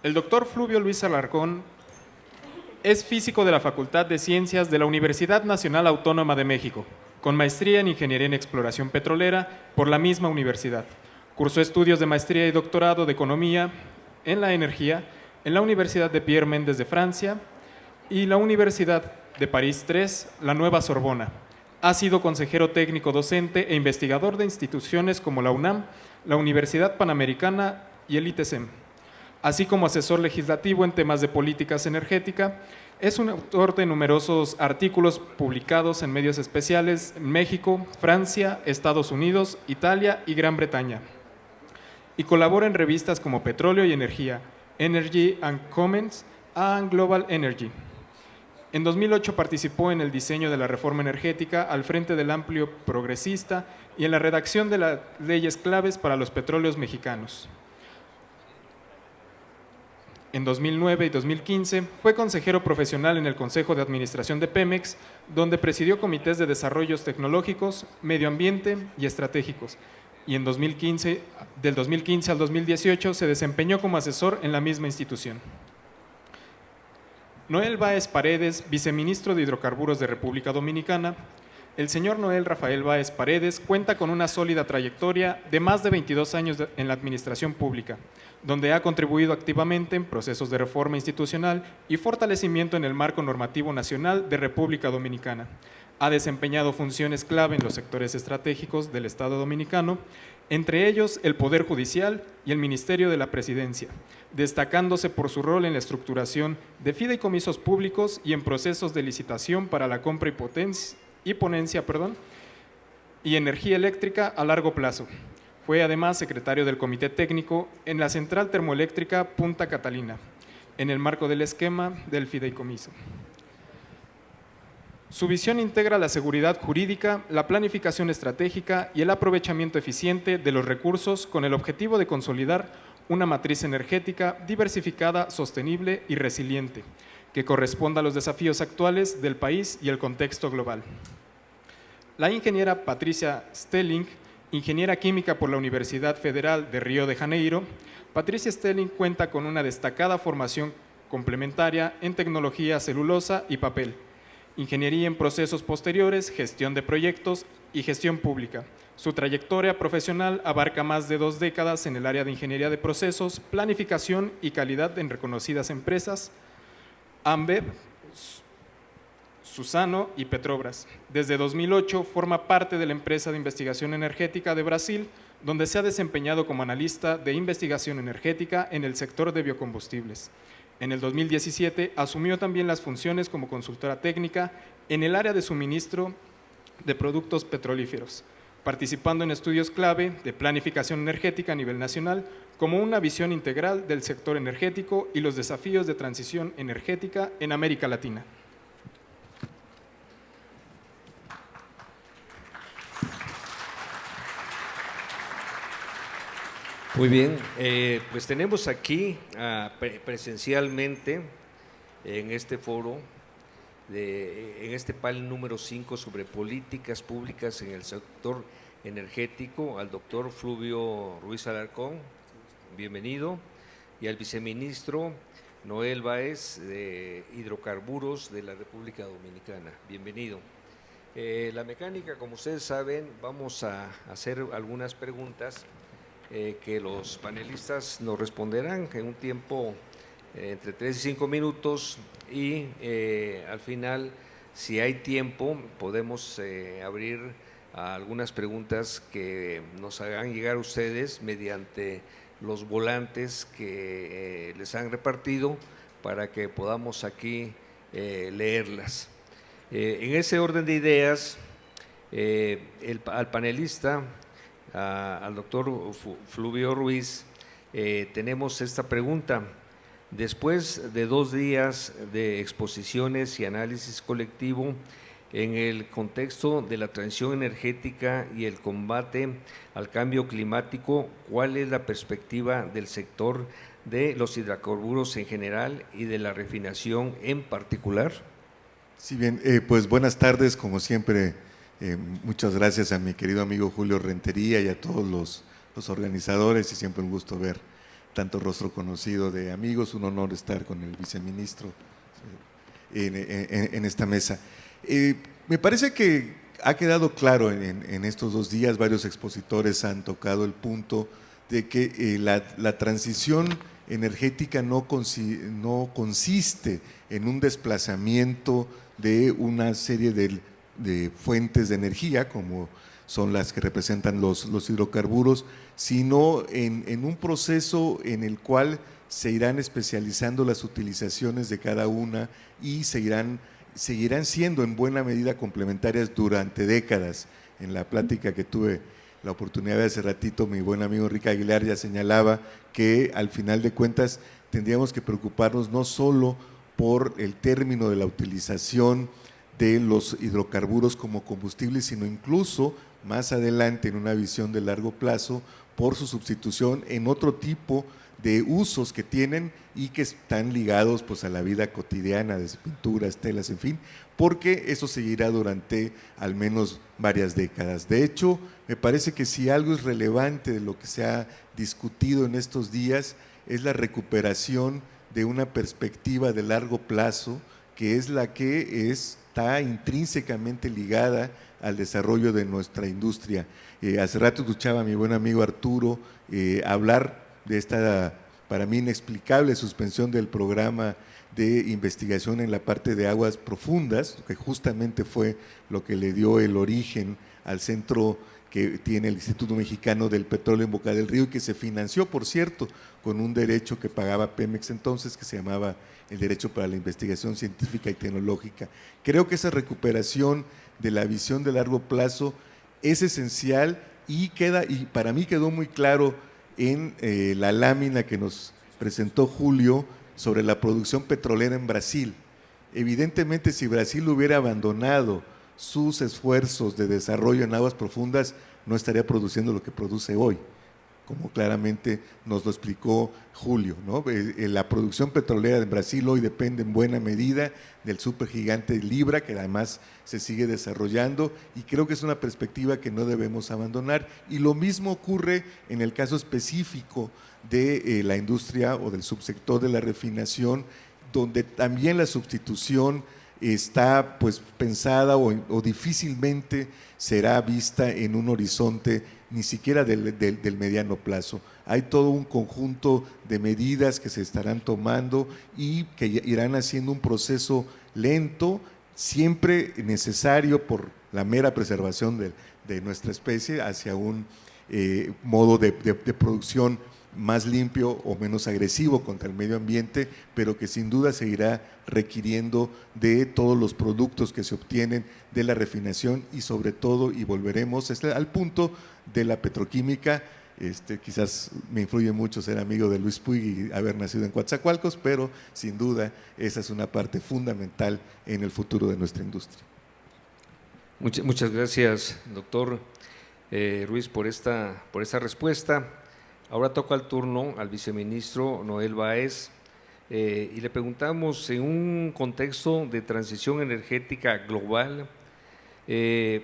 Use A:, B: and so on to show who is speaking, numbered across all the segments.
A: El doctor Fluvio Luis Alarcón es físico de la Facultad de Ciencias de la Universidad Nacional Autónoma de México, con maestría en Ingeniería en Exploración Petrolera por la misma universidad. Cursó estudios de maestría y doctorado de Economía en la Energía en la Universidad de Pierre Mendès de Francia y la Universidad de París III, la Nueva Sorbona. Ha sido consejero técnico docente e investigador de instituciones como la UNAM, la Universidad Panamericana y el ITSEM, así como asesor legislativo en temas de políticas energéticas. Es un autor de numerosos artículos publicados en medios especiales en México, Francia, Estados Unidos, Italia y Gran Bretaña. Y colabora en revistas como Petróleo y Energía, Energy and Comments and Global Energy. En 2008 participó en el diseño de la reforma energética al frente del amplio progresista y en la redacción de las leyes claves para los petróleos mexicanos. En 2009 y 2015 fue consejero profesional en el Consejo de Administración de Pemex, donde presidió comités de desarrollos tecnológicos, medio ambiente y estratégicos. Y en del 2015 al 2018 se desempeñó como asesor en la misma institución. Noel Báez Paredes, viceministro de Hidrocarburos de República Dominicana. El señor Noel Rafael Báez Paredes cuenta con una sólida trayectoria de más de 22 años en la administración pública, donde ha contribuido activamente en procesos de reforma institucional y fortalecimiento en el marco normativo nacional de República Dominicana. Ha desempeñado funciones clave en los sectores estratégicos del Estado dominicano, entre ellos el Poder Judicial y el Ministerio de la Presidencia, destacándose por su rol en la estructuración de fideicomisos públicos y en procesos de licitación para la compra y ponencia y energía eléctrica a largo plazo. Fue además secretario del Comité Técnico en la Central Termoeléctrica Punta Catalina, en el marco del esquema del fideicomiso. Su visión integra la seguridad jurídica, la planificación estratégica y el aprovechamiento eficiente de los recursos con el objetivo de consolidar una matriz energética diversificada, sostenible y resiliente, que corresponda a los desafíos actuales del país y el contexto global. La ingeniera Patricia Stelling, ingeniera química por la Universidad Federal de Río de Janeiro. Patricia Stelling cuenta con una destacada formación complementaria en tecnología celulosa y papel, ingeniería en procesos posteriores, gestión de proyectos y gestión pública. Su trayectoria profesional abarca más de 2 décadas en el área de ingeniería de procesos, planificación y calidad en reconocidas empresas, Ambev, Suzano y Petrobras. Desde 2008 forma parte de la empresa de investigación energética de Brasil, donde se ha desempeñado como analista de investigación energética en el sector de biocombustibles. En el 2017 asumió también las funciones como consultora técnica en el área de suministro de productos petrolíferos, participando en estudios clave de planificación energética a nivel nacional, como una visión integral del sector energético y los desafíos de transición energética en América Latina.
B: Muy bien, pues tenemos aquí presencialmente en este foro, en este panel número 5 sobre políticas públicas en el sector energético, al doctor Fluvio Ruiz Alarcón, bienvenido, y al viceministro Noel Báez de Hidrocarburos de la República Dominicana, bienvenido. La mecánica, como ustedes saben, vamos a hacer algunas preguntas que los panelistas nos responderán en un tiempo entre 3 y 5 minutos y al final, si hay tiempo, podemos abrir a algunas preguntas que nos hagan llegar ustedes mediante los volantes que les han repartido para que podamos aquí leerlas. En ese orden de ideas, al panelista, al doctor Fluvio Ruiz, tenemos esta pregunta. Después de 2 días de exposiciones y análisis colectivo en el contexto de la transición energética y el combate al cambio climático, ¿cuál es la perspectiva del sector de los hidrocarburos en general y de la refinación en particular?
C: Sí, bien, pues buenas tardes, como siempre. Muchas gracias a mi querido amigo Julio Rentería y a todos los organizadores, y siempre un gusto ver tanto rostro conocido de amigos, un honor estar con el viceministro en esta mesa. Me parece que ha quedado claro en estos 2 días, varios expositores han tocado el punto de que la transición energética no consiste en un desplazamiento de una serie de fuentes de energía, como son las que representan los hidrocarburos, sino en un proceso en el cual se irán especializando las utilizaciones de cada una y seguirán siendo en buena medida complementarias durante décadas. En la plática que tuve la oportunidad de hace ratito, mi buen amigo Enrique Aguilar ya señalaba que al final de cuentas tendríamos que preocuparnos no solo por el término de la utilización de los hidrocarburos como combustibles, sino incluso más adelante en una visión de largo plazo por su sustitución en otro tipo de usos que tienen y que están ligados pues a la vida cotidiana, desde pinturas, telas, en fin, porque eso seguirá durante al menos varias décadas. De hecho, me parece que si algo es relevante de lo que se ha discutido en estos días es la recuperación de una perspectiva de largo plazo, que es la que está intrínsecamente ligada al desarrollo de nuestra industria. Hace rato escuchaba a mi buen amigo Arturo hablar de esta, para mí, inexplicable suspensión del programa de investigación en la parte de aguas profundas, que justamente fue lo que le dio el origen al centro que tiene el Instituto Mexicano del Petróleo en Boca del Río y que se financió, por cierto, con un derecho que pagaba Pemex entonces, que se llamaba el Derecho para la Investigación Científica y Tecnológica. Creo que esa recuperación de la visión de largo plazo es esencial y para mí quedó muy claro en la lámina que nos presentó Julio sobre la producción petrolera en Brasil. Evidentemente, si Brasil hubiera abandonado sus esfuerzos de desarrollo en aguas profundas, no estaría produciendo lo que produce hoy, como claramente nos lo explicó Julio, ¿no? La producción petrolera en Brasil hoy depende en buena medida del supergigante Libra, que además se sigue desarrollando, y creo que es una perspectiva que no debemos abandonar. Y lo mismo ocurre en el caso específico de la industria o del subsector de la refinación, donde también la sustitución está pues pensada o difícilmente será vista en un horizonte ni siquiera del mediano plazo. Hay todo un conjunto de medidas que se estarán tomando y que irán haciendo un proceso lento, siempre necesario por la mera preservación de nuestra especie hacia un modo de producción más limpio o menos agresivo contra el medio ambiente, pero que sin duda seguirá requiriendo de todos los productos que se obtienen de la refinación y sobre todo, y volveremos al punto de la petroquímica. Quizás me influye mucho ser amigo de Luis Puig y haber nacido en Coatzacoalcos, pero sin duda esa es una parte fundamental en el futuro de nuestra industria.
B: Muchas gracias, doctor Ruiz, por esta respuesta. Ahora toca el turno al viceministro Noel Báez y le preguntamos, en un contexto de transición energética global, ¿qué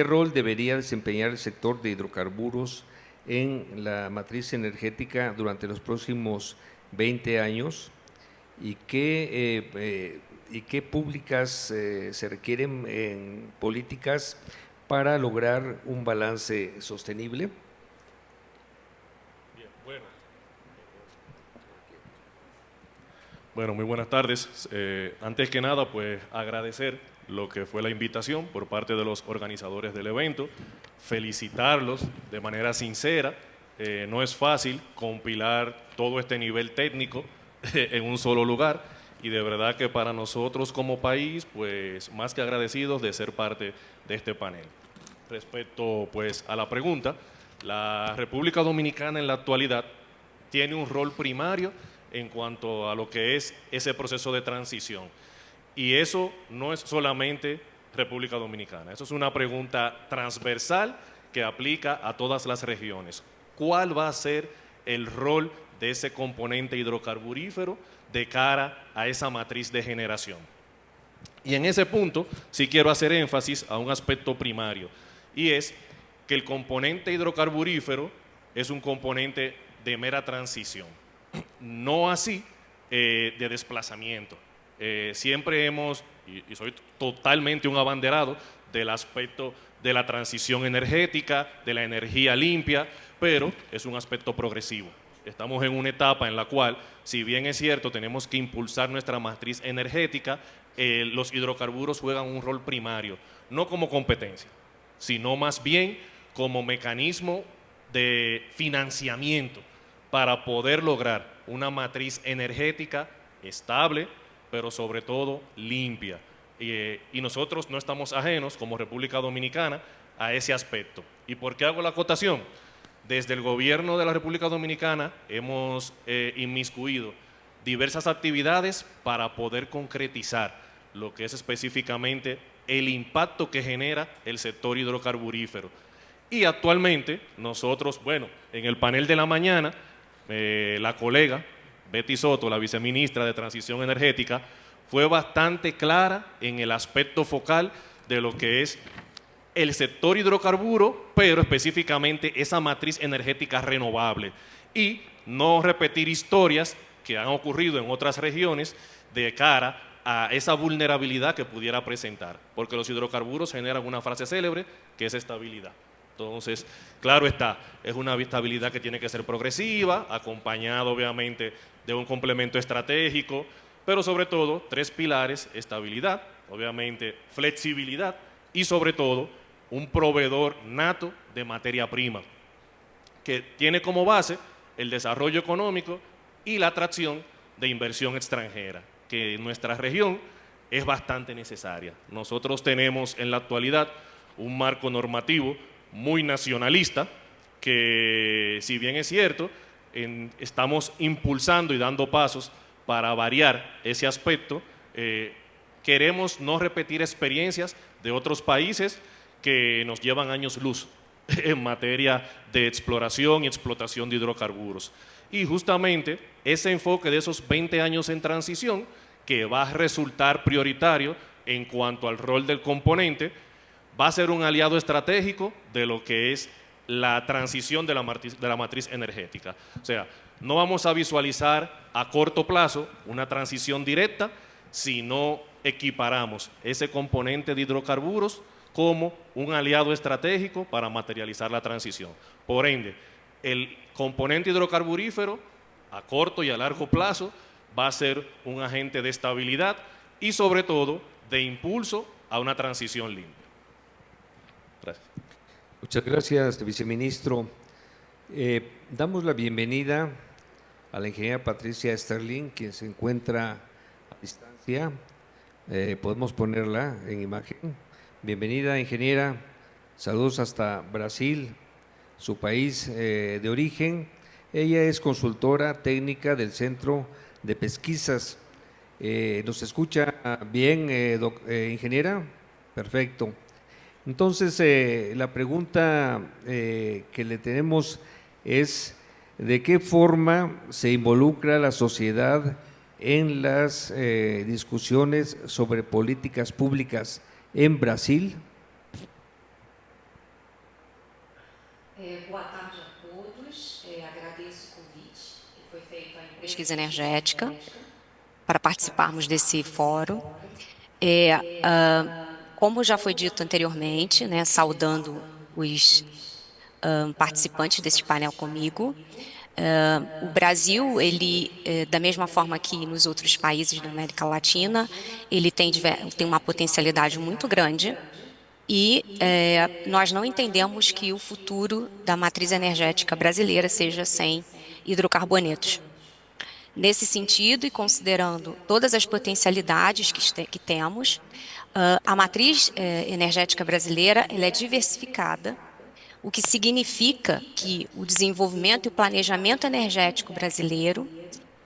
B: rol debería desempeñar el sector de hidrocarburos en la matriz energética durante los próximos 20 años? ¿Y qué públicas se requieren en políticas para lograr un balance sostenible?
D: Bueno, muy buenas tardes. Antes que nada, pues agradecer lo que fue la invitación por parte de los organizadores del evento, felicitarlos de manera sincera. No es fácil compilar todo este nivel técnico en un solo lugar y de verdad que para nosotros como país, pues más que agradecidos de ser parte de este panel. Respecto pues a la pregunta, la República Dominicana en la actualidad tiene un rol primario en cuanto a lo que es ese proceso de transición. Y eso no es solamente República Dominicana, eso es una pregunta transversal que aplica a todas las regiones. ¿Cuál va a ser el rol de ese componente hidrocarburífero de cara a esa matriz de generación? Y en ese punto sí quiero hacer énfasis a un aspecto primario, y es que el componente hidrocarburífero es un componente de mera transición, no así de desplazamiento. Siempre hemos, y soy totalmente un abanderado del aspecto de la transición energética, de la energía limpia, pero es un aspecto progresivo. Estamos en una etapa en la cual, si bien es cierto, tenemos que impulsar nuestra matriz energética, los hidrocarburos juegan un rol primario, no como competencia, sino más bien como mecanismo de financiamiento para poder lograr una matriz energética estable, pero sobre todo limpia. Y nosotros no estamos ajenos, como República Dominicana, a ese aspecto. ¿Y por qué hago la acotación? Desde el gobierno de la República Dominicana hemos inmiscuido diversas actividades para poder concretizar lo que es específicamente el impacto que genera el sector hidrocarburífero. Y actualmente nosotros, bueno, en el panel de la mañana, la colega Betty Soto, la viceministra de Transición Energética, fue bastante clara en el aspecto focal de lo que es el sector hidrocarburo, pero específicamente esa matriz energética renovable, y no repetir historias que han ocurrido en otras regiones de cara a esa vulnerabilidad que pudiera presentar, porque los hidrocarburos generan una frase célebre que es estabilidad. Entonces, claro está, es una estabilidad que tiene que ser progresiva, acompañado obviamente de un complemento estratégico, pero sobre todo 3 pilares: estabilidad, obviamente flexibilidad y sobre todo un proveedor nato de materia prima, que tiene como base el desarrollo económico y la atracción de inversión extranjera, que en nuestra región es bastante necesaria. Nosotros tenemos en la actualidad un marco normativo muy nacionalista, que si bien es cierto, estamos impulsando y dando pasos para variar ese aspecto. Queremos no repetir experiencias de otros países que nos llevan años luz en materia de exploración y explotación de hidrocarburos. Y justamente ese enfoque de esos 20 años en transición, que va a resultar prioritario en cuanto al rol del componente, va a ser un aliado estratégico de lo que es la transición de la matriz energética. O sea, no vamos a visualizar a corto plazo una transición directa si no equiparamos ese componente de hidrocarburos como un aliado estratégico para materializar la transición. Por ende, el componente hidrocarburífero a corto y a largo plazo va a ser un agente de estabilidad y sobre todo de impulso a una transición limpia. Gracias.
B: Muchas gracias, viceministro. Damos la bienvenida a la ingeniera Patricia Sterling, quien se encuentra a distancia. Podemos ponerla en imagen. Bienvenida, ingeniera. Saludos hasta Brasil, su país de origen. Ella es consultora técnica del Centro de Pesquisas. ¿Nos escucha bien, ingeniera? Perfecto. Entonces, la pregunta que le tenemos es: ¿de qué forma se involucra la sociedad en las discusiones sobre políticas públicas en Brasil?
E: Boa tarde a todos. Agradeço o convite que foi feito à pesquisa energética para participarmos desse fórum. Como já foi dito anteriormente, né, saudando os participantes desse painel comigo, o Brasil, ele, da mesma forma que nos outros países da América Latina, ele tem uma potencialidade muito grande e nós não entendemos que o futuro da matriz energética brasileira seja sem hidrocarbonetos. Nesse sentido, e considerando todas as potencialidades que temos, a matriz energética brasileira ela é diversificada, o que significa que o desenvolvimento e o planejamento energético brasileiro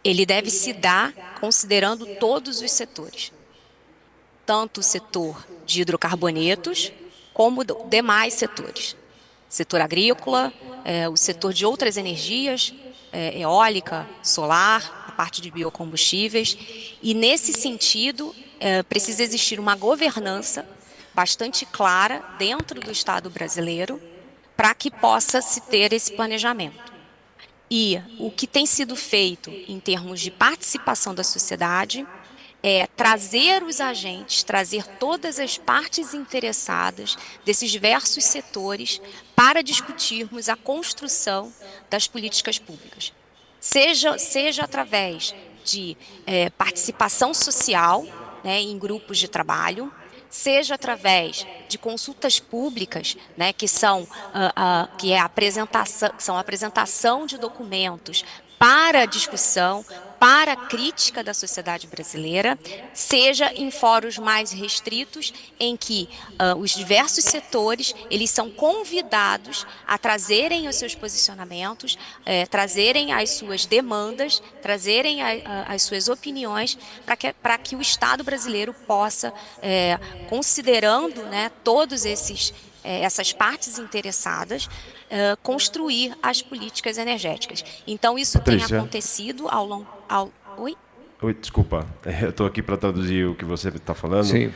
E: ele deve se dar considerando todos os setores, tanto o setor de hidrocarbonetos como demais setores, setor agrícola, o setor de outras energias, eólica, solar, a parte de biocombustíveis, e nesse sentido precisa existir uma governança bastante clara dentro do Estado brasileiro para que possa se ter esse planejamento. E o que tem sido feito em termos de participação da sociedade é trazer os agentes, trazer todas as partes interessadas desses diversos setores para discutirmos a construção das políticas públicas. Seja através de participação social, né, em grupos de trabalho, seja através de consultas públicas, né, que são a apresentação de documentos para discussão, para crítica da sociedade brasileira, seja em fóruns mais restritos, em que os diversos setores eles são convidados a trazerem os seus posicionamentos, trazerem as suas demandas, trazerem as suas opiniões, para que o Estado brasileiro possa, considerando, né, todos essas partes interessadas, construir as políticas energéticas. Então, isso tem
F: Patrícia.
E: acontecido ao longo... Oi?
F: Oi, desculpa, eu estou aqui para traduzir o que você está falando.
B: Sí.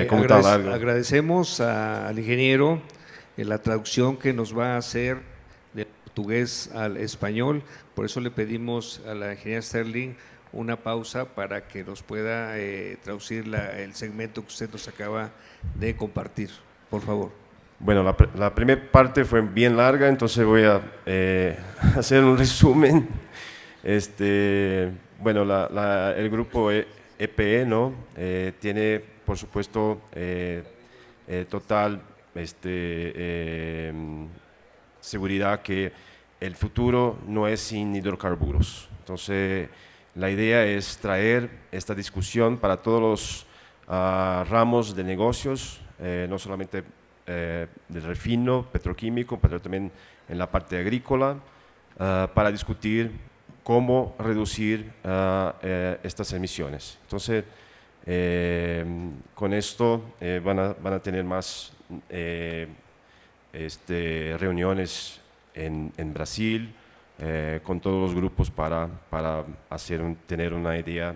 F: Como está largo.
B: Agradecemos al ingeniero la traducción que nos va a hacer de portugués al español. Por eso le pedimos a la ingeniera Sterling una pausa para que nos pueda traducir el segmento que usted nos acaba de compartir. Por favor.
F: Bueno, la primera parte fue bien larga, entonces voy a hacer un resumen. Bueno, el grupo EPE, ¿no? Tiene, por supuesto, total seguridad que el futuro no es sin hidrocarburos. Entonces, la idea es traer esta discusión para todos los ramos de negocios, no solamente del refino petroquímico, pero también en la parte agrícola, para discutir cómo reducir estas emisiones. Entonces, con esto van a tener más reuniones en Brasil, con todos los grupos para tener una idea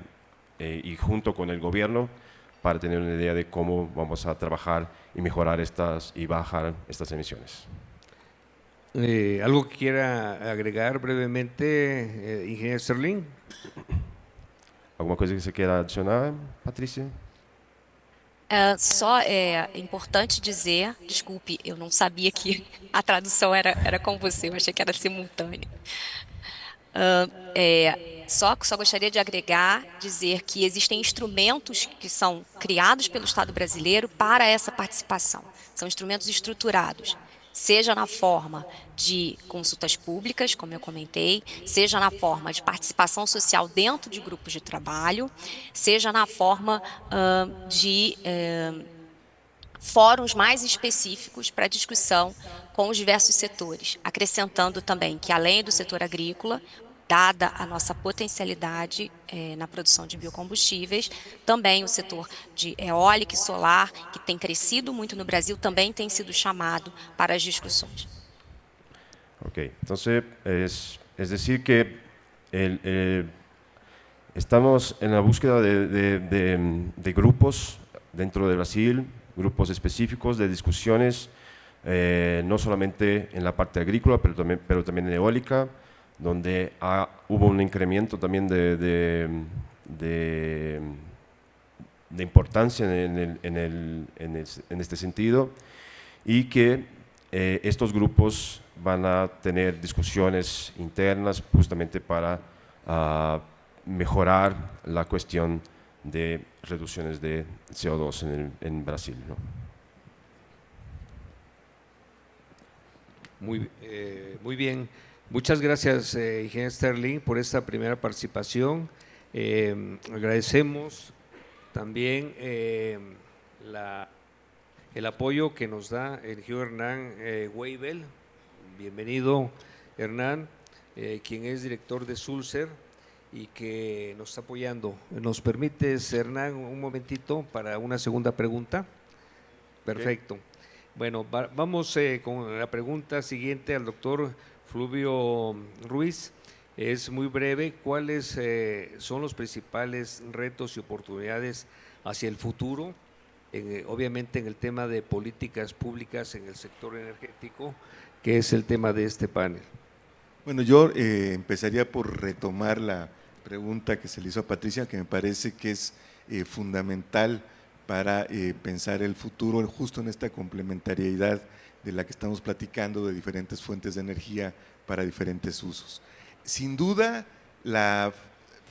F: y junto con el gobierno para tener una idea de cómo vamos a trabajar y mejorar y bajar estas emisiones.
B: ¿Algo que quiera agregar brevemente, ingeniero Sterling?
F: ¿Alguna cosa que você queira adicionar, Patrícia?
E: Só é importante dizer, desculpe, eu não sabia que a tradução era com você, eu achei que era simultânea. Só gostaria de agregar, dizer que existem instrumentos que são criados pelo Estado brasileiro para essa participação. São instrumentos estruturados, seja na forma de consultas públicas, como eu comentei, seja na forma de participação social dentro de grupos de trabalho, seja na forma de fóruns mais específicos para discussão com os diversos setores, acrescentando também que, além do setor agrícola, dada a nossa potencialidade na produção de biocombustíveis, também o setor de eólica e solar, que tem crescido muito no Brasil, também tem sido chamado para as discussões.
F: Ok, entonces es decir que estamos en la búsqueda de grupos dentro de Brasil, grupos específicos de discusiones, no solamente en la parte agrícola, pero también en eólica, donde hubo un incremento también de importancia en este sentido, y que estos grupos van a tener discusiones internas justamente para mejorar la cuestión de reducciones de CO2 en Brasil, ¿no?
B: Muy bien. Muchas gracias, ingeniero Sterling, por esta primera participación. Agradecemos también el apoyo que nos da el ingeniero Hernán Weibel. Bienvenido, Hernán, quien es director de Sulzer y que nos está apoyando. ¿Nos permites, Hernán, un momentito para una segunda pregunta? Perfecto. Okay. Bueno, vamos con la pregunta siguiente al doctor Fluvio Ruiz. Es muy breve. ¿Cuáles son los principales retos y oportunidades hacia el futuro? Obviamente en el tema de políticas públicas en el sector energético, que es el tema de este panel.
C: Bueno, yo empezaría por retomar la pregunta que se le hizo a Patricia, que me parece que es fundamental para pensar el futuro justo en esta complementariedad de la que estamos platicando, de diferentes fuentes de energía para diferentes usos. Sin duda, las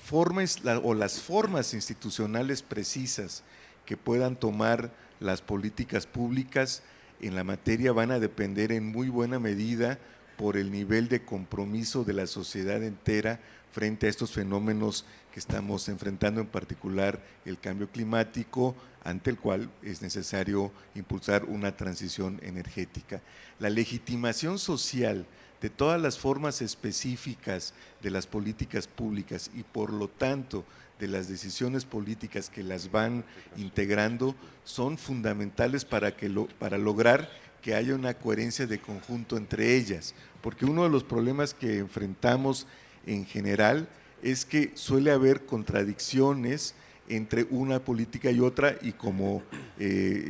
C: formas institucionales precisas que puedan tomar las políticas públicas en la materia van a depender en muy buena medida por el nivel de compromiso de la sociedad entera frente a estos fenómenos que estamos enfrentando, en particular el cambio climático, ante el cual es necesario impulsar una transición energética. La legitimación social de todas las formas específicas de las políticas públicas y por lo tanto de las decisiones políticas que las van integrando son fundamentales para lograr que haya una coherencia de conjunto entre ellas, porque uno de los problemas que enfrentamos en general es que suele haber contradicciones entre una política y otra, y como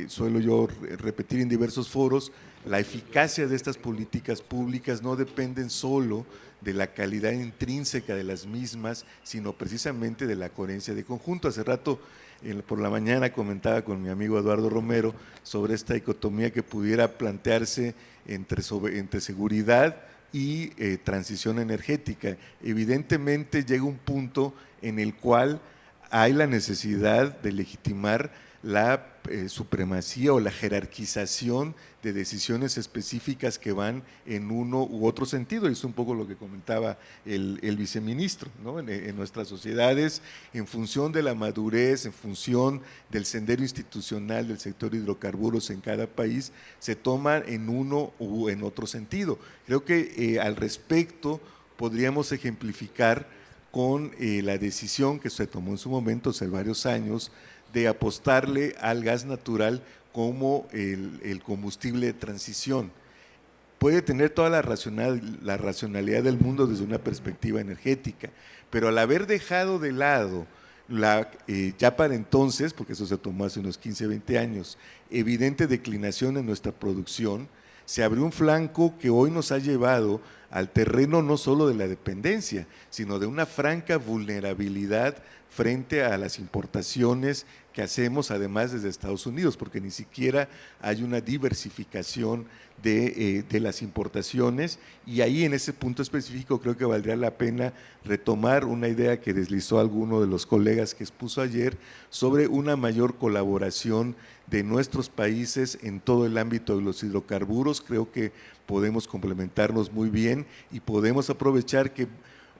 C: suelo yo repetir en diversos foros, la eficacia de estas políticas públicas no dependen solo de la calidad intrínseca de las mismas, sino precisamente de la coherencia de conjunto. Hace rato, por la mañana, comentaba con mi amigo Eduardo Romero sobre esta dicotomía que pudiera plantearse entre seguridad y transición energética. Evidentemente llega un punto en el cual hay la necesidad de legitimar la supremacía o la jerarquización de decisiones específicas que van en uno u otro sentido, y es un poco lo que comentaba el viceministro, ¿no? En nuestras sociedades, en función de la madurez, en función del sendero institucional del sector hidrocarburos en cada país, se toman en uno u en otro sentido. Creo que al respecto podríamos ejemplificar con la decisión que se tomó en su momento, hace varios años, de apostarle al gas natural como el combustible de transición. Puede tener toda la racionalidad del mundo desde una perspectiva energética, pero al haber dejado de lado ya para entonces, porque eso se tomó hace unos 15, 20 años, evidente declinación en nuestra producción, se abrió un flanco que hoy nos ha llevado al terreno no solo de la dependencia, sino de una franca vulnerabilidad frente a las importaciones que hacemos, además desde Estados Unidos, porque ni siquiera hay una diversificación de las importaciones, y ahí en ese punto específico creo que valdría la pena retomar una idea que deslizó alguno de los colegas que expuso ayer sobre una mayor colaboración de nuestros países en todo el ámbito de los hidrocarburos. Creo que podemos complementarnos muy bien y podemos aprovechar que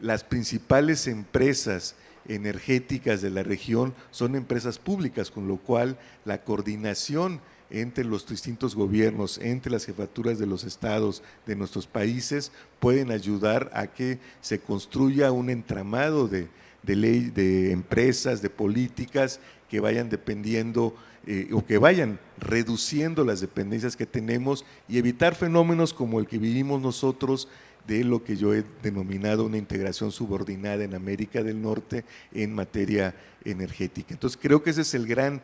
C: las principales empresas energéticas de la región son empresas públicas, con lo cual la coordinación entre los distintos gobiernos, entre las jefaturas de los estados de nuestros países, pueden ayudar a que se construya un entramado de ley, de empresas, de políticas que vayan dependiendo o que vayan reduciendo las dependencias que tenemos y evitar fenómenos como el que vivimos nosotros, de lo que yo he denominado una integración subordinada en América del Norte en materia energética. Entonces creo que ese es el gran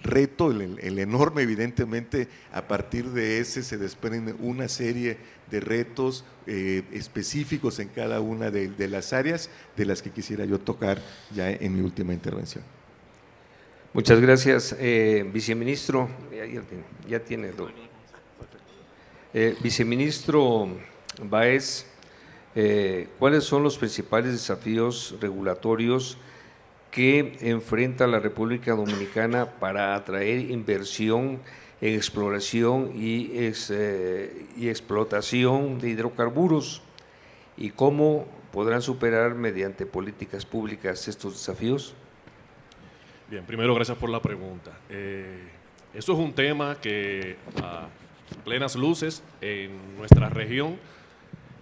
C: reto, el enorme, evidentemente. A partir de ese se desprenden una serie de retos específicos en cada una de las áreas de las que quisiera yo tocar ya en mi última intervención.
B: Muchas gracias, viceministro. Ya tiene. Viceministro Báez, ¿cuáles son los principales desafíos regulatorios que enfrenta la República Dominicana para atraer inversión en exploración y explotación de hidrocarburos? ¿Y cómo podrán superar mediante políticas públicas estos desafíos?
D: Bien, primero gracias por la pregunta. Eso es un tema que a plenas luces en nuestra región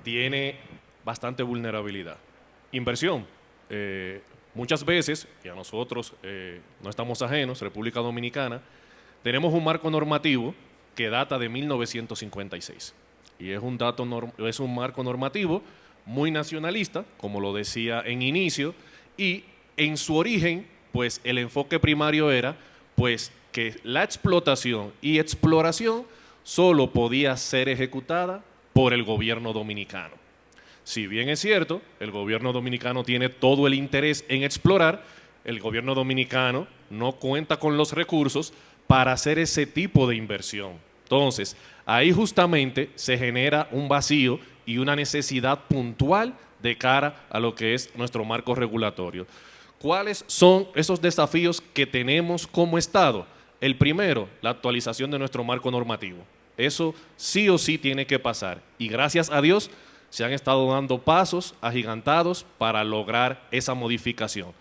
D: tiene bastante vulnerabilidad. Inversión. Muchas veces, y a nosotros no estamos ajenos, República Dominicana, tenemos un marco normativo que data de 1956. Y es un marco normativo muy nacionalista, como lo decía en inicio, y en su origen, pues el enfoque primario era pues que la explotación y exploración solo podía ser ejecutada por el gobierno dominicano. Si bien es cierto, el gobierno dominicano tiene todo el interés en explorar, el gobierno dominicano no cuenta con los recursos para hacer ese tipo de inversión. Entonces, ahí justamente se genera un vacío y una necesidad puntual de cara a lo que es nuestro marco regulatorio. ¿Cuáles son esos desafíos que tenemos como Estado? El primero, la actualización de nuestro marco normativo. Eso sí o sí tiene que pasar. Y gracias a Dios se han estado dando pasos agigantados para lograr esa modificación.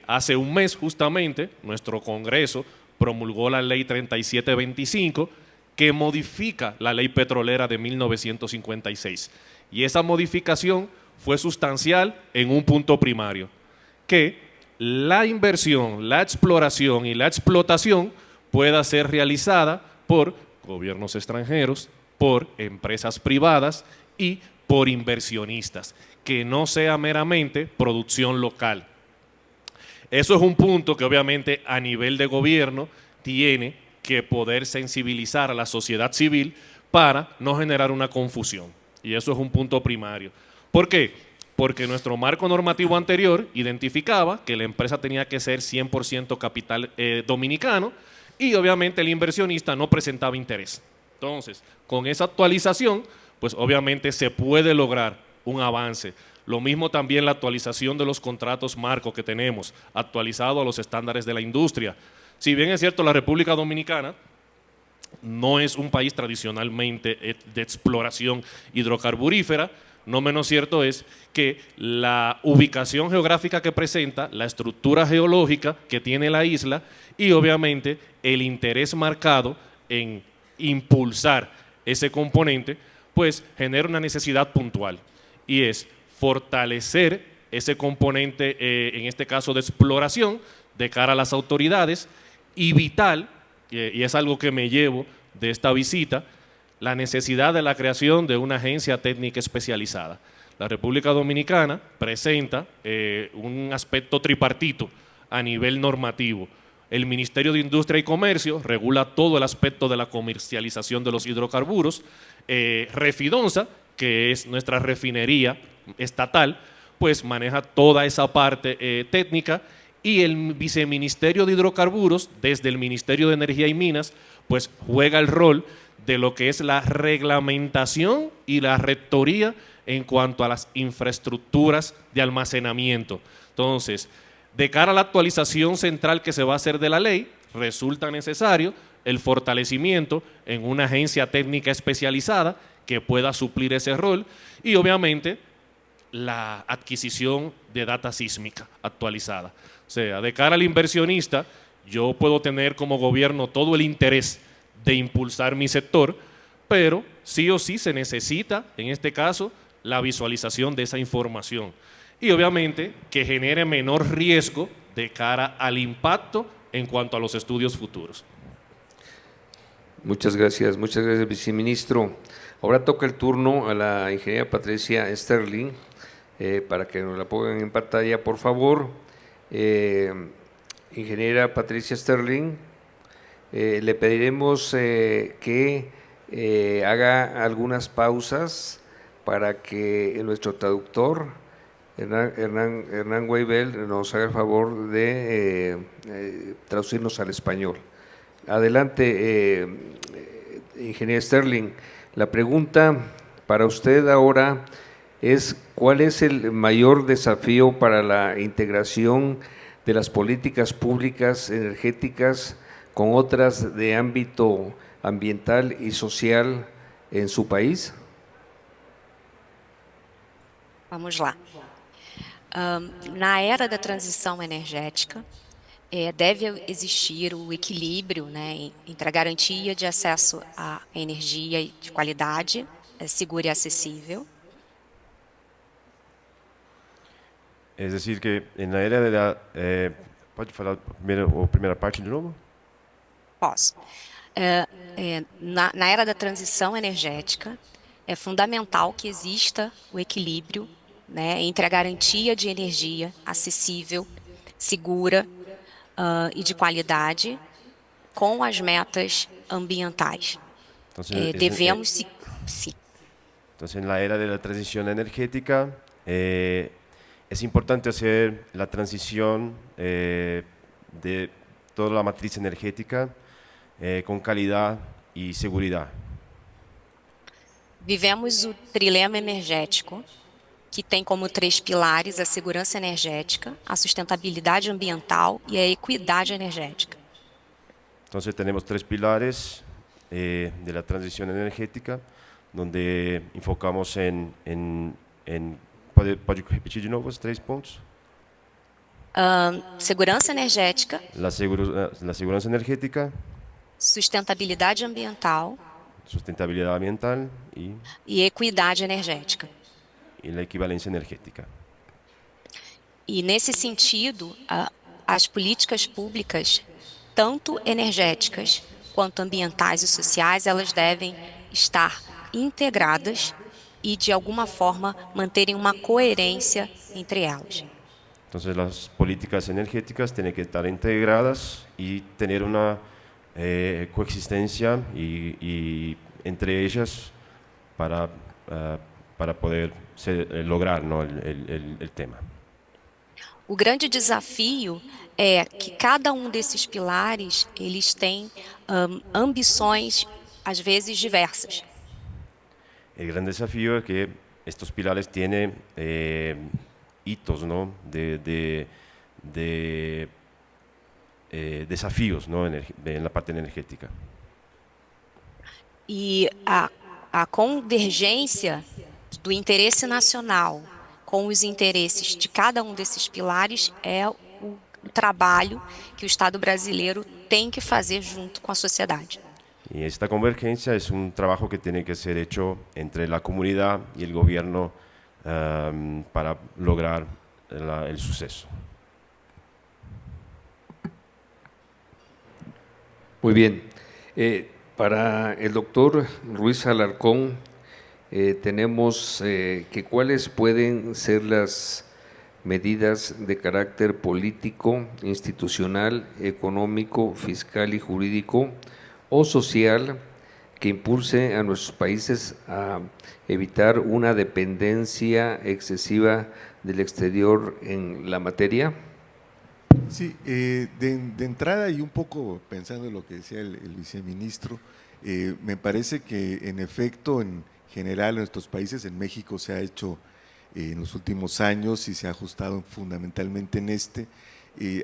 D: Hace un mes justamente nuestro Congreso promulgó la Ley 3725 que modifica la Ley Petrolera de 1956. Y esa modificación fue sustancial en un punto primario, que la inversión, la exploración y la explotación pueda ser realizada por gobiernos extranjeros, por empresas privadas y por inversionistas, que no sea meramente producción local. Eso es un punto que obviamente a nivel de gobierno tiene que poder sensibilizar a la sociedad civil para no generar una confusión. Y eso es un punto primario. ¿Por qué? Porque nuestro marco normativo anterior identificaba que la empresa tenía que ser 100% capital dominicano y obviamente el inversionista no presentaba interés. Entonces, con esa actualización, pues obviamente se puede lograr un avance. Lo mismo también la actualización de los contratos marco que tenemos, actualizado a los estándares de la industria. Si bien es cierto, la República Dominicana no es un país tradicionalmente de exploración hidrocarburífera, no menos cierto es que la ubicación geográfica que presenta, la estructura geológica que tiene la isla y obviamente el interés marcado en impulsar ese componente, pues genera una necesidad puntual y es fortalecer ese componente, en este caso de exploración, de cara a las autoridades y vital, y es algo que me llevo de esta visita, la necesidad de la creación de una agencia técnica especializada. La República Dominicana presenta un aspecto tripartito a nivel normativo. El Ministerio de Industria y Comercio regula todo el aspecto de la comercialización de los hidrocarburos. Refidonza, que es nuestra refinería estatal, pues maneja toda esa parte técnica, y el Viceministerio de Hidrocarburos, desde el Ministerio de Energía y Minas, pues juega el rol de lo que es la reglamentación y la rectoría en cuanto a las infraestructuras de almacenamiento. Entonces, de cara a la actualización central que se va a hacer de la ley, resulta necesario el fortalecimiento en una agencia técnica especializada que pueda suplir ese rol y obviamente la adquisición de data sísmica actualizada. O sea, de cara al inversionista, yo puedo tener como gobierno todo el interés de impulsar mi sector, pero sí o sí se necesita, en este caso, la visualización de esa información y obviamente que genere menor riesgo de cara al impacto en cuanto a los estudios futuros.
B: Muchas gracias, viceministro. Ahora toca el turno a la ingeniera Patricia Sterling, para que nos la pongan en pantalla, por favor. Ingeniera Patricia Sterling, le pediremos que haga algunas pausas para que nuestro traductor, Hernán Weibel, nos haga el favor de traducirnos al español. Adelante, ingeniera Sterling. La pregunta para usted ahora es: ¿cuál es el mayor desafío para la integración de las políticas públicas energéticas con otras de ámbito ambiental y social en su país?
E: Vamos lá. Na era da transição energética, deve existir o equilíbrio, né, entre a garantia de acesso à energia de qualidade, segura e acessível.
F: Es decir, que en la era de la... ¿Puede falar primera parte de nuevo?
E: Posso. Na era da transição energética, é fundamental que exista o equilíbrio, né, entre a garantia de energia acessível, segura e de qualidade com as metas ambientais.
F: Entonces,
E: Devemos sim.
F: Entonces, en la era de la transición energética, es importante hacer la transición de toda la matriz energética com qualidade e segurança.
E: Vivemos o trilema energético, que tem como 3 pilares a segurança energética, a sustentabilidade ambiental e a equidade energética.
F: Então, temos 3 pilares de la transición energética, donde enfocamos ¿Pode repetir de novo os 3 pontos?
E: Segurança energética,
F: La segurança energética,
E: sustentabilidade ambiental
F: sustentabilidade ambiental
E: e equidade energética.
F: e a equivalência energética.
E: E, nesse sentido, as políticas públicas, tanto energéticas quanto ambientais e sociais, elas devem estar integradas e, de alguma forma, manterem uma coerência entre elas.
F: Entonces, las políticas energéticas tienen que estar integradas y tener una coexistencia y entre ellas para poder lograr, ¿no?, el tema.
E: O grande desafio é que cada desses pilares, eles têm ambições, às vezes, diversas.
F: El gran desafío es que estos pilares tienen hitos, ¿no?, de desafíos, ¿no?, en la parte energética.
E: E a convergência do interesse nacional com os interesses de cada desses pilares é o trabalho que o Estado brasileiro tem que fazer junto com a sociedade.
F: Y esta convergencia es un trabajo que tiene que ser hecho entre la comunidad y el gobierno para lograr el suceso.
B: Muy bien. Para el doctor Ruiz Alarcón, tenemos que cuáles pueden ser las medidas de carácter político, institucional, económico, fiscal y jurídico o social que impulse a nuestros países a evitar una dependencia excesiva del exterior en la materia.
C: Sí, de entrada y un poco pensando en lo que decía el viceministro, me parece que en efecto en general en nuestros países, en México se ha hecho en los últimos años y se ha ajustado fundamentalmente en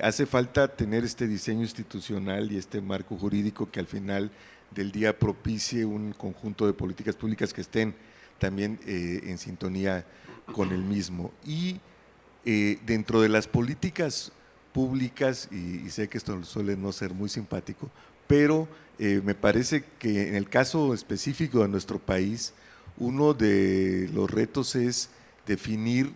C: hace falta tener este diseño institucional y este marco jurídico que al final del día propicie un conjunto de políticas públicas que estén también en sintonía con el mismo. Y dentro de las políticas públicas, y sé que esto suele no ser muy simpático, pero me parece que en el caso específico de nuestro país, uno de los retos es definir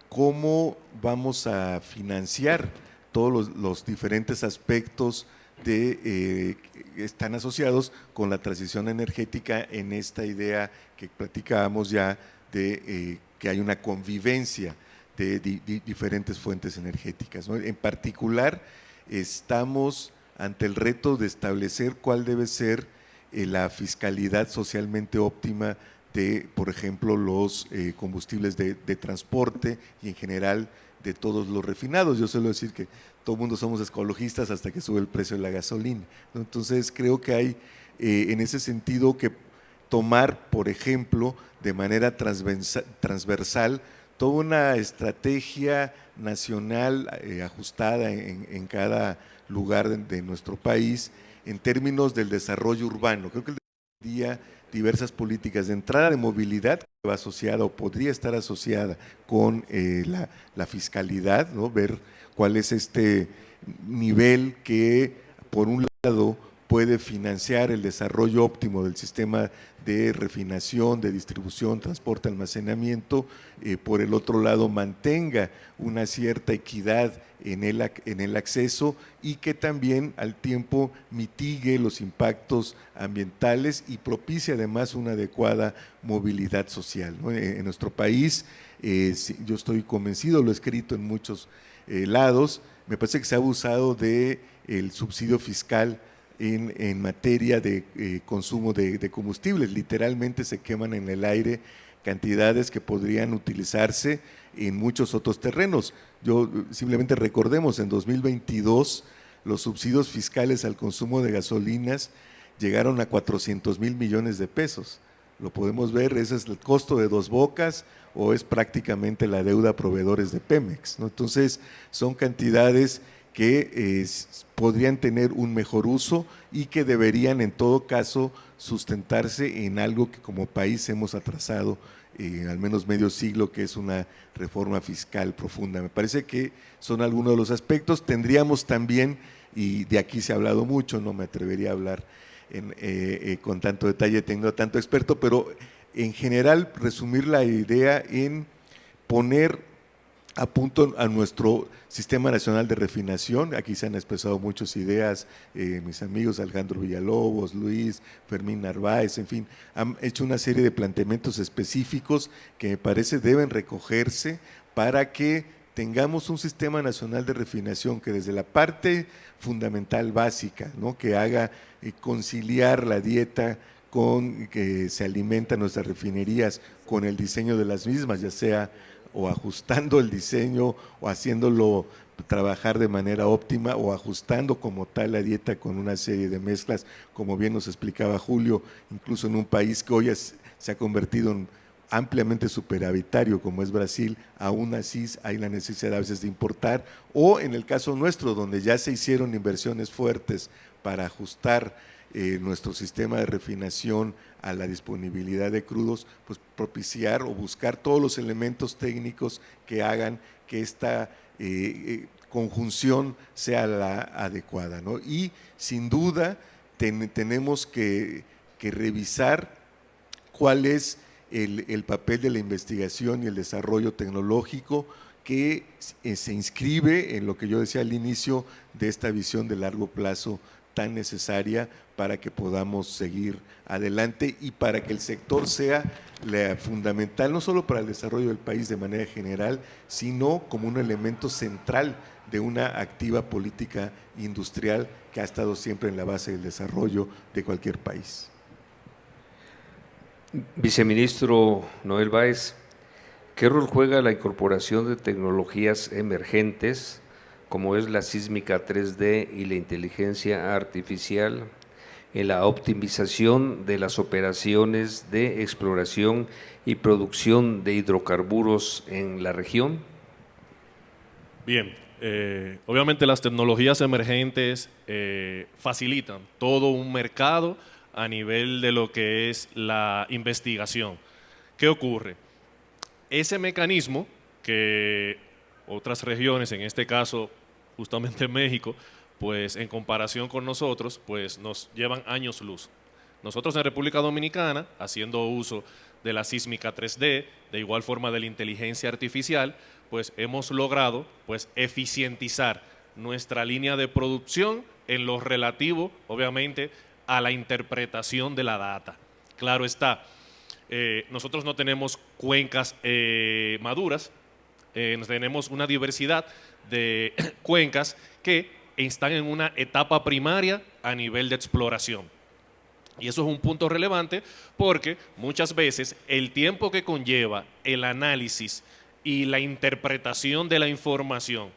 C: cómo vamos a financiar todos los diferentes aspectos que están asociados con la transición energética en esta idea que platicábamos ya de que hay una convivencia de diferentes fuentes energéticas, ¿no? En particular, estamos ante el reto de establecer cuál debe ser la fiscalidad socialmente óptima de, por ejemplo, los combustibles de transporte y en general de todos los refinados. Yo suelo decir que todo el mundo somos ecologistas hasta que sube el precio de la gasolina, ¿no? Entonces creo que hay en ese sentido que tomar, por ejemplo, de manera transversal toda una estrategia nacional ajustada en cada lugar de nuestro país en términos del desarrollo urbano. Creo que el día diversas políticas de entrada de movilidad que va asociada o podría estar asociada con la fiscalidad, ¿no? Ver cuál es este nivel que por un lado puede financiar el desarrollo óptimo del sistema de refinación, de distribución, transporte, almacenamiento, por el otro lado mantenga una cierta equidad en el acceso y que también al tiempo mitigue los impactos ambientales y propicie además una adecuada movilidad social, ¿no? En nuestro país, yo estoy convencido, lo he escrito en muchos lados, me parece que se ha abusado del subsidio fiscal en materia de consumo de combustibles. Literalmente se queman en el aire cantidades que podrían utilizarse en muchos otros terrenos. Yo simplemente recordemos, en 2022 los subsidios fiscales al consumo de gasolinas llegaron a 400,000 millones de pesos. Lo podemos ver, ese es el costo de Dos Bocas o es prácticamente la deuda a proveedores de Pemex, ¿no? Entonces, son cantidades que podrían tener un mejor uso y que deberían en todo caso sustentarse en algo que como país hemos atrasado al menos medio siglo, que es una reforma fiscal profunda. Me parece que son algunos de los aspectos. Tendríamos también, y de aquí se ha hablado mucho, no me atrevería a hablar con tanto detalle, tengo tanto experto, pero en general resumir la idea en poner a punto a nuestro Sistema Nacional de Refinación. Aquí se han expresado muchas ideas, mis amigos Alejandro Villalobos, Luis, Fermín Narváez, en fin, han hecho una serie de planteamientos específicos que me parece deben recogerse para que tengamos un Sistema Nacional de Refinación que desde la parte fundamental básica, ¿no?, que haga conciliar la dieta con que se alimentan nuestras refinerías con el diseño de las mismas, ya sea o ajustando el diseño o haciéndolo trabajar de manera óptima o ajustando como tal la dieta con una serie de mezclas, como bien nos explicaba Julio, incluso en un país que hoy se ha convertido en ampliamente superavitario como es Brasil, aún así hay la necesidad a veces de importar, o en el caso nuestro, donde ya se hicieron inversiones fuertes para ajustar nuestro sistema de refinación a la disponibilidad de crudos, pues propiciar o buscar todos los elementos técnicos que hagan que esta conjunción sea la adecuada, ¿no? Y sin duda tenemos que revisar cuál es el papel de la investigación y el desarrollo tecnológico que se inscribe en lo que yo decía al inicio de esta visión de largo plazo tan necesaria para que podamos seguir adelante y para que el sector sea fundamental, no solo para el desarrollo del país de manera general, sino como un elemento central de una activa política industrial que ha estado siempre en la base del desarrollo de cualquier país.
B: Viceministro Noel Báez, ¿qué rol juega la incorporación de tecnologías emergentes como es la sísmica 3D y la inteligencia artificial en la optimización de las operaciones de exploración y producción de hidrocarburos en la región?
D: Bien, obviamente las tecnologías emergentes facilitan todo un mercado a nivel de lo que es la investigación. ¿Qué ocurre? Ese mecanismo que otras regiones, en este caso justamente México, pues en comparación con nosotros, pues nos llevan años luz. Nosotros en República Dominicana, haciendo uso de la sísmica 3D, de igual forma de la inteligencia artificial, pues hemos logrado pues eficientizar nuestra línea de producción en lo relativo, obviamente, a la interpretación de la data. Claro está, nosotros no tenemos cuencas maduras, tenemos una diversidad de cuencas que están en una etapa primaria a nivel de exploración. Y eso es un punto relevante porque muchas veces el tiempo que conlleva el análisis y la interpretación de la información,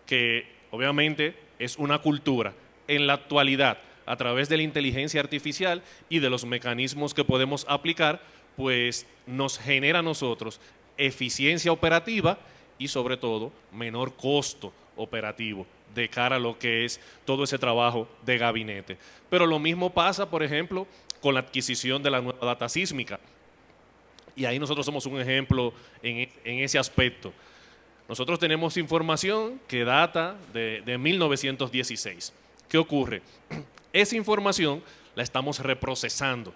D: que obviamente es una cultura, en la actualidad, a través de la inteligencia artificial y de los mecanismos que podemos aplicar, pues nos genera a nosotros eficiencia operativa y sobre todo menor costo operativo de cara a lo que es todo ese trabajo de gabinete. Pero lo mismo pasa, por ejemplo, con la adquisición de la nueva data sísmica. Y ahí nosotros somos un ejemplo en ese aspecto. Nosotros tenemos información que data de 1916. ¿Qué ocurre? Esa información la estamos reprocesando.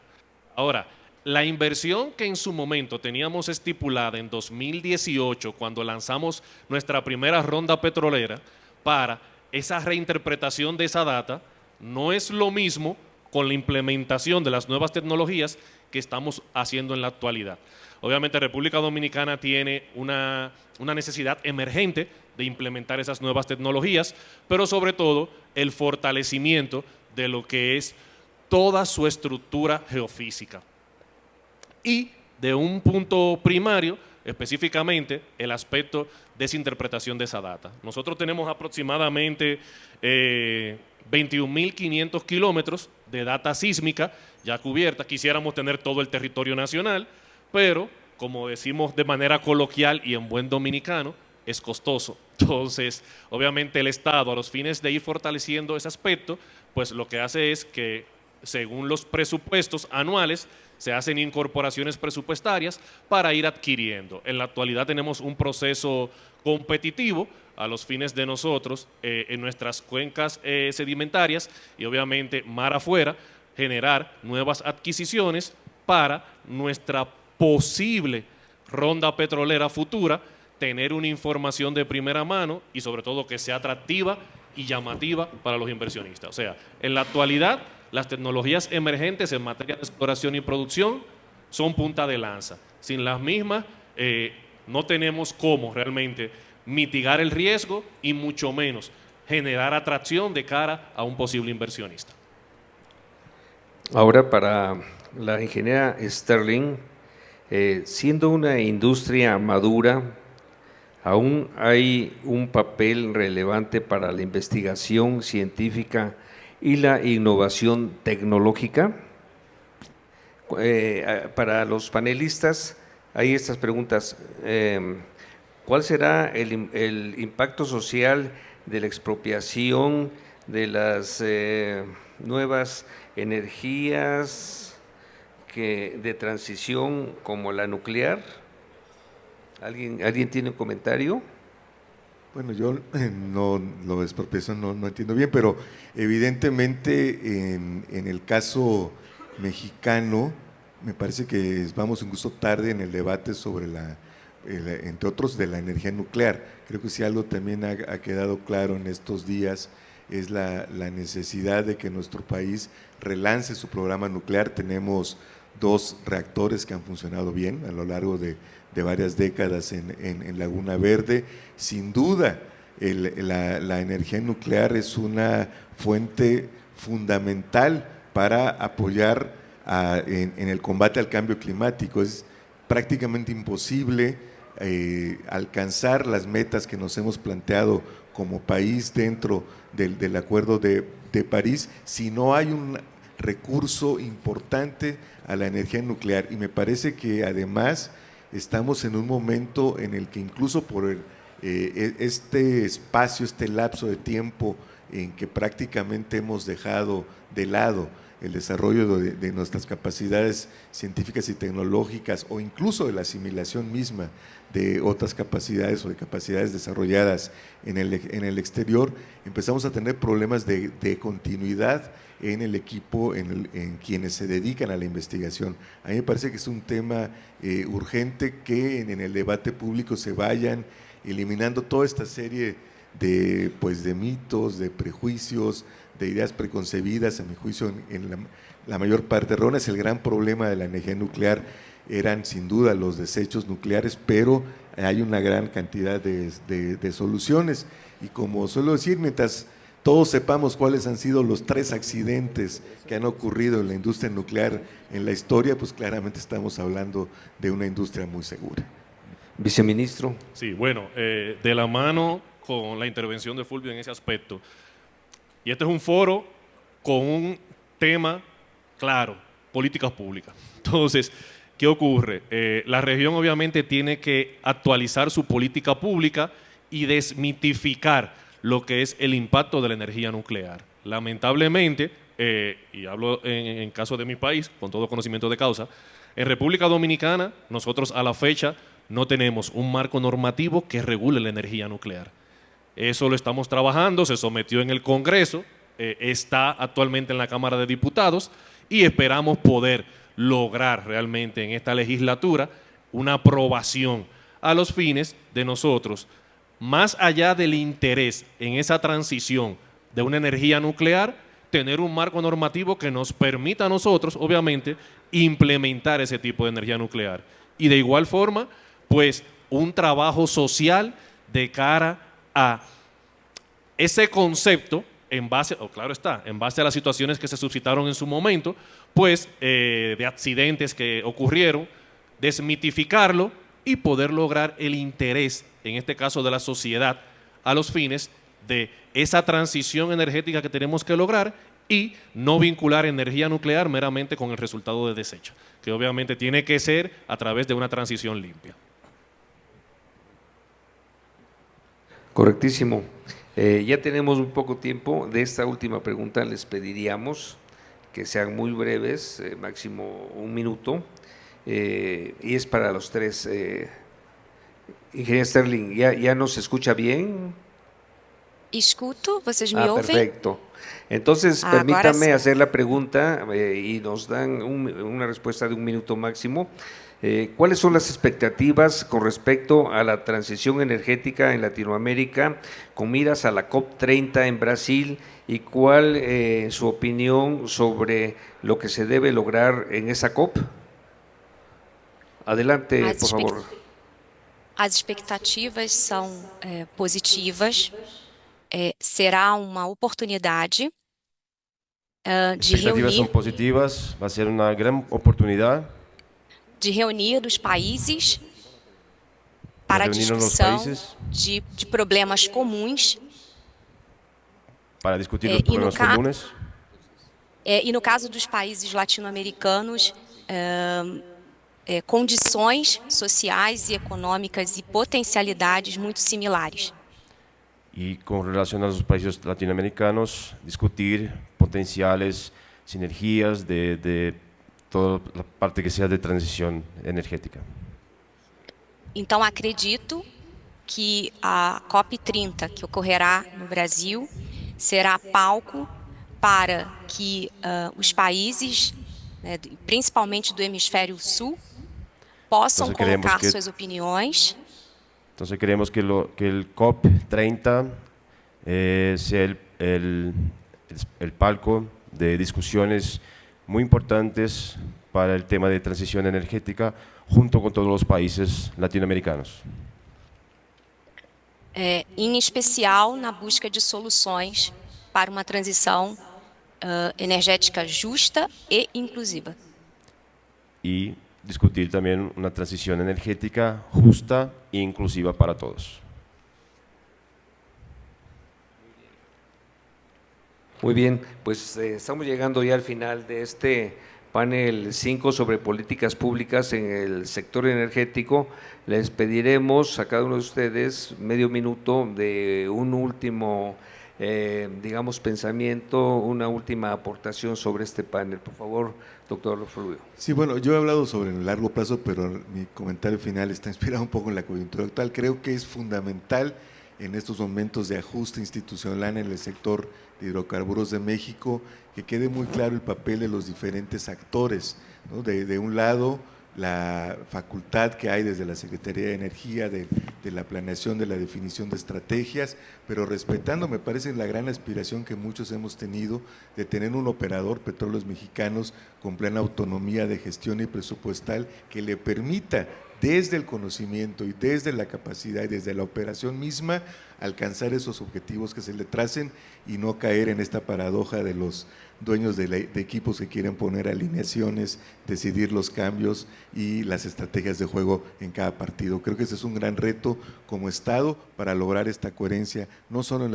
D: Ahora, la inversión que en su momento teníamos estipulada en 2018, cuando lanzamos nuestra primera ronda petrolera, para esa reinterpretación de esa data, no es lo mismo con la implementación de las nuevas tecnologías que estamos haciendo en la actualidad. Obviamente República Dominicana tiene una necesidad emergente de implementar esas nuevas tecnologías, pero sobre todo el fortalecimiento de lo que es toda su estructura geofísica. Y de un punto primario, específicamente el aspecto de esa interpretación de esa data. Nosotros tenemos aproximadamente 21.500 kilómetros de data sísmica ya cubierta. Quisiéramos tener todo el territorio nacional, pero como decimos de manera coloquial y en buen dominicano, es costoso. Entonces, obviamente el Estado, a los fines de ir fortaleciendo ese aspecto, pues lo que hace es que, según los presupuestos anuales, se hacen incorporaciones presupuestarias para ir adquiriendo. En la actualidad tenemos un proceso competitivo a los fines de nosotros en nuestras cuencas sedimentarias y obviamente mar afuera, generar nuevas adquisiciones para nuestra posible ronda petrolera futura, tener una información de primera mano y sobre todo que sea atractiva y llamativa para los inversionistas. O sea, en la actualidad las tecnologías emergentes en materia de exploración y producción son punta de lanza. Sin las mismas no tenemos cómo realmente mitigar el riesgo y mucho menos generar atracción de cara a un posible inversionista.
B: Ahora, para la ingeniera Sterling, siendo una industria madura, ¿aún hay un papel relevante para la investigación científica y la innovación tecnológica? Para los panelistas hay estas preguntas. ¿Cuál será el impacto social de la expropiación de las nuevas energías de transición como la nuclear? ¿Alguien tiene un comentario?
C: Bueno, yo no lo de expropiación no entiendo bien, pero evidentemente en el caso mexicano me parece que vamos incluso tarde en el debate sobre entre otros de la energía nuclear. Creo que si algo también ha quedado claro en estos días es la necesidad de que nuestro país relance su programa nuclear. Tenemos 2 reactores que han funcionado bien a lo largo de varias décadas en Laguna Verde. Sin duda, la energía nuclear es una fuente fundamental para apoyar en el combate al cambio climático. Es prácticamente imposible alcanzar las metas que nos hemos planteado como país dentro del Acuerdo de París si no hay un recurso importante a la energía nuclear. Y me parece que además estamos en un momento en el que incluso por este espacio, este lapso de tiempo en que prácticamente hemos dejado de lado el desarrollo de nuestras capacidades científicas y tecnológicas o incluso de la asimilación misma de otras capacidades o de capacidades desarrolladas en el exterior, empezamos a tener problemas de continuidad en el equipo, en quienes se dedican a la investigación. A mí me parece que es un tema urgente que en el debate público se vayan eliminando toda esta serie de mitos, de prejuicios, de ideas preconcebidas, a mi juicio, en la mayor parte erróneas. El gran problema de la energía nuclear eran sin duda los desechos nucleares, pero hay una gran cantidad de soluciones. Y como suelo decir, mientras todos sepamos cuáles han sido los 3 accidentes que han ocurrido en la industria nuclear en la historia, pues claramente estamos hablando de una industria muy segura.
B: Viceministro.
D: Sí, bueno, de la mano con la intervención de Fulvio en ese aspecto, y este es un foro con un tema claro, políticas públicas. Entonces, ¿qué ocurre? La región obviamente tiene que actualizar su política pública y desmitificar lo que es el impacto de la energía nuclear. Lamentablemente, y hablo en caso de mi país, con todo conocimiento de causa, en República Dominicana nosotros a la fecha no tenemos un marco normativo que regule la energía nuclear. Eso lo estamos trabajando, se sometió en el Congreso, está actualmente en la Cámara de Diputados y esperamos poder lograr realmente en esta legislatura una aprobación a los fines de nosotros, más allá del interés en esa transición de una energía nuclear, tener un marco normativo que nos permita a nosotros, obviamente, implementar ese tipo de energía nuclear. Y de igual forma, pues, un trabajo social de cara a ese concepto en base, o claro está, en base a las situaciones que se suscitaron en su momento, pues de accidentes que ocurrieron, desmitificarlo y poder lograr el interés, en este caso de la sociedad, a los fines de esa transición energética que tenemos que lograr y no vincular energía nuclear meramente con el resultado de desecho, que obviamente tiene que ser a través de una transición limpia.
B: Correctísimo. Ya tenemos un poco tiempo. De esta última pregunta les pediríamos que sean muy breves, máximo 1 minuto, y es para los tres. Ingeniero Sterling, ¿ya nos escucha bien?
E: Escuto, vocês me ouvem?
B: Perfecto. Entonces,
E: Ahora
B: permítame
E: sí.
B: hacer la pregunta y nos dan una respuesta de 1 minuto máximo. ¿Cuáles son las expectativas con respecto a la transición energética en Latinoamérica con miras a la COP30 en Brasil y cuál su opinión sobre lo que se debe lograr en esa COP? Adelante, por favor.
E: As expectativas são positivas. Será uma oportunidade de
F: Expectativas son
E: reunir,
F: positivas, va a ser una gran oportunidad
E: os países
F: para
E: para a
F: reunirnos los
E: discussão
F: países
E: de problemas comuns.
F: para discutir los
E: y no
F: problemas
E: ca-
F: comunes.
E: E no caso dos países latino-americanos, condições sociais e econômicas e potencialidades muito similares.
F: Y con relación a los países latinoamericanos, discutir potenciales sinergias de toda la parte que sea de transición energética.
E: Então, acredito que a COP30, que ocorrerá no Brasil, será palco para que os países, principalmente do hemisfério sul, possam
F: Entonces, queremos
E: colocar
F: que-
E: suas opiniões
F: Entonces creemos que el COP30 sea el palco de discusiones muy importantes para el tema de transición energética junto con todos los países latinoamericanos.
E: em especial na busca de soluções para uma transição energética justa e inclusiva.
F: Y discutir también una transición energética justa e inclusiva para todos.
B: Muy bien, pues estamos llegando ya al final de este panel 5 sobre políticas públicas en el sector energético. Les pediremos a cada uno de ustedes medio minuto de un último, digamos, pensamiento, una última aportación sobre este panel. Por favor, doctor Fluvio.
C: Sí, bueno, yo he hablado sobre el largo plazo, pero mi comentario final está inspirado un poco en la coyuntura actual. Creo que es fundamental en estos momentos de ajuste institucional en el sector de hidrocarburos de México que quede muy claro el papel de los diferentes actores, ¿no? De un lado, la facultad que hay desde la Secretaría de Energía, de la planeación, de la definición de estrategias, pero respetando, me parece, la gran aspiración que muchos hemos tenido de tener un operador, Petróleos Mexicanos, con plena autonomía de gestión y presupuestal que le permita desde el conocimiento y desde la capacidad y desde la operación misma alcanzar esos objetivos que se le tracen y no caer en esta paradoja de los dueños de equipos que quieren poner alineaciones, decidir los cambios y las estrategias de juego en cada partido. Creo que ese es un gran reto como Estado para lograr esta coherencia, no solo en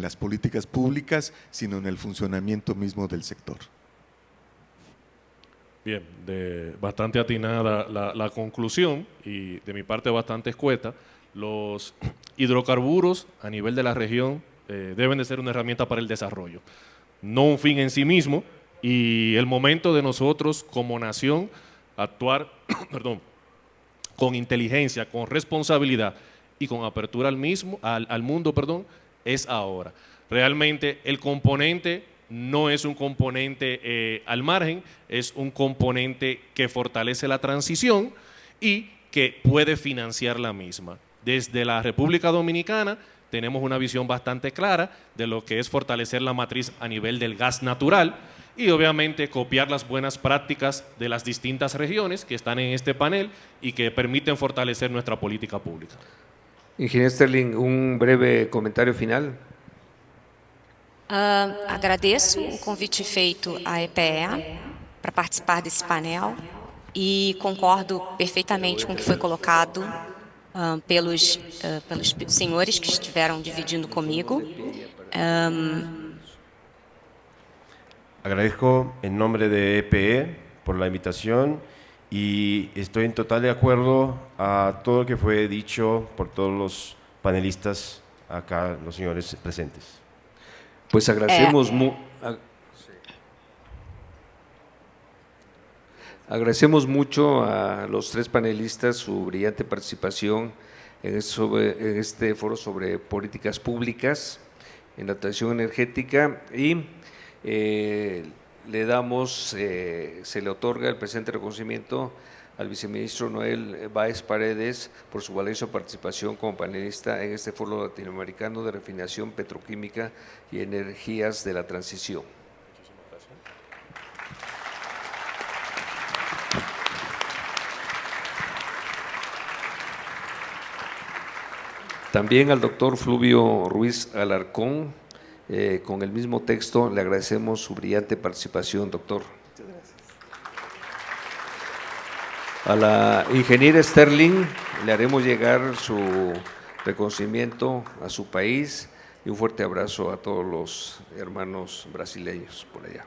C: las políticas públicas, sino en el funcionamiento mismo del sector.
D: Bien, bastante atinada la conclusión y de mi parte bastante escueta. Los hidrocarburos a nivel de la región deben de ser una herramienta para el desarrollo, no un fin en sí mismo, y el momento de nosotros como nación actuar con inteligencia, con responsabilidad y con apertura al mundo, es ahora. Realmente el componente no es un componente al margen, es un componente que fortalece la transición y que puede financiar la misma. Desde la República Dominicana tenemos una visión bastante clara de lo que es fortalecer la matriz a nivel del gas natural y obviamente copiar las buenas prácticas de las distintas regiones que están en este panel y que permiten fortalecer nuestra política pública.
B: Ingeniero Sterling, un breve comentario final.
E: Agradeço o convite feito à EPE para participar desse painel e concordo perfeitamente com o que foi colocado pelos senhores que estiveram dividindo comigo.
F: Agradezco en nombre de EPE por la invitación y estoy en total de acuerdo a todo lo que fue dicho por todos los panelistas acá, los señores presentes.
B: Pues agradecemos, agradecemos mucho a los tres panelistas su brillante participación en este foro sobre políticas públicas en la transición energética y le damos, se le otorga el presente reconocimiento al viceministro Noel Báez Paredes por su valiosa participación como panelista en este foro latinoamericano de refinación petroquímica y energías de la transición. También al doctor Fluvio Ruiz Alarcón, con el mismo texto, le agradecemos su brillante participación, doctor. Muchas gracias. A la ingeniera Sterling le haremos llegar su reconocimiento a su país y un fuerte abrazo a todos los hermanos brasileños por allá.